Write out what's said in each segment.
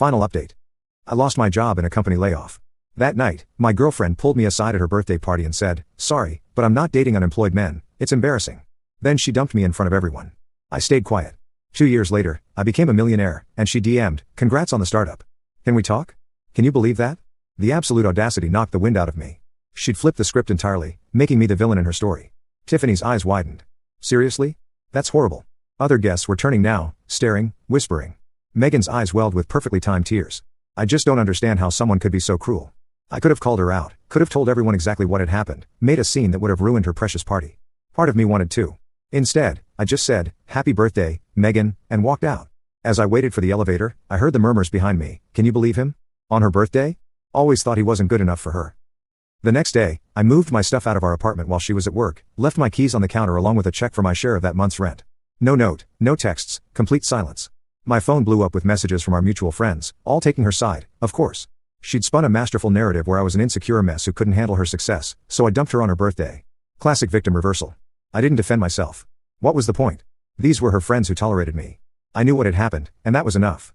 Final update. I lost my job in a company layoff. That night, my girlfriend pulled me aside at her birthday party and said, "Sorry, but I'm not dating unemployed men, it's embarrassing." Then she dumped me in front of everyone. I stayed quiet. 2 years later, I became a millionaire, and she DM'd, "Congrats on the startup. Can we talk?" Can you believe that? The absolute audacity knocked the wind out of me. She'd flipped the script entirely, making me the villain in her story. Tiffany's eyes widened. Seriously? That's horrible. Other guests were turning now, staring, whispering. Megan's eyes welled with perfectly timed tears. I just don't understand how someone could be so cruel. I could have called her out, could have told everyone exactly what had happened, made a scene that would have ruined her precious party. Part of me wanted to. Instead, I just said, "Happy birthday, Megan," and walked out. As I waited for the elevator, I heard the murmurs behind me. Can you believe him? On her birthday? Always thought he wasn't good enough for her. The next day, I moved my stuff out of our apartment while she was at work, left my keys on the counter along with a check for my share of that month's rent. No note, no texts, complete silence. My phone blew up with messages from our mutual friends, all taking her side, of course. She'd spun a masterful narrative where I was an insecure mess who couldn't handle her success, so I dumped her on her birthday. Classic victim reversal. I didn't defend myself. What was the point? These were her friends who tolerated me. I knew what had happened, and that was enough.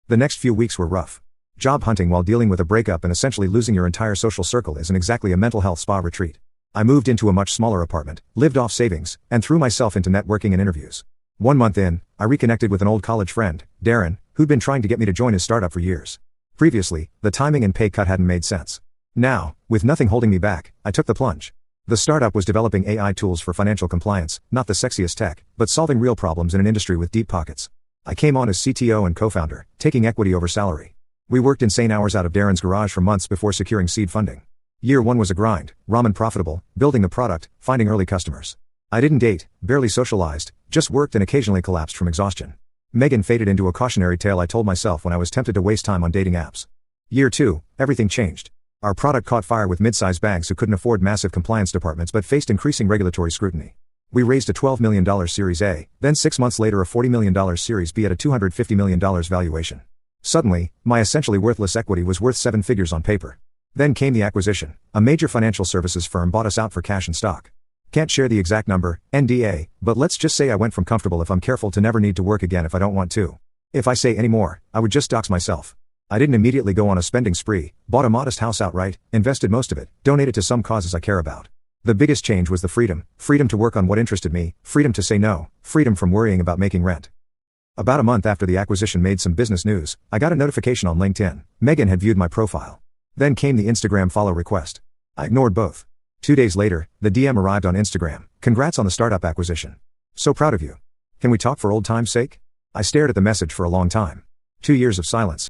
The next few weeks were rough. Job hunting while dealing with a breakup and essentially losing your entire social circle isn't exactly a mental health spa retreat. I moved into a much smaller apartment, lived off savings, and threw myself into networking and interviews. 1 month in, I reconnected with an old college friend, Darren, who'd been trying to get me to join his startup for years. Previously, the timing and pay cut hadn't made sense. Now, with nothing holding me back, I took the plunge. The startup was developing AI tools for financial compliance, not the sexiest tech, but solving real problems in an industry with deep pockets. I came on as CTO and co-founder, taking equity over salary. We worked insane hours out of Darren's garage for months before securing seed funding. Year 1 was a grind, ramen profitable, building the product, finding early customers. I didn't date, barely socialized, just worked and occasionally collapsed from exhaustion. Megan faded into a cautionary tale I told myself when I was tempted to waste time on dating apps. Year 2, everything changed. Our product caught fire with mid-sized banks who couldn't afford massive compliance departments but faced increasing regulatory scrutiny. We raised a $12 million Series A, then 6 months later a $40 million Series B at a $250 million valuation. Suddenly, my essentially worthless equity was worth 7 figures on paper. Then came the acquisition. A major financial services firm bought us out for cash and stock. Can't share the exact number, NDA, but let's just say I went from comfortable if I'm careful to never need to work again if I don't want to. If I say any more, I would just dox myself. I didn't immediately go on a spending spree, bought a modest house outright, invested most of it, donated to some causes I care about. The biggest change was the freedom to work on what interested me, freedom to say no, freedom from worrying about making rent. About a month after the acquisition made some business news, I got a notification on LinkedIn. Megan had viewed my profile. Then came the Instagram follow request. I ignored both. 2 days later, the DM arrived on Instagram. "Congrats on the startup acquisition. So proud of you. Can we talk for old time's sake?" I stared at the message for a long time. 2 years of silence.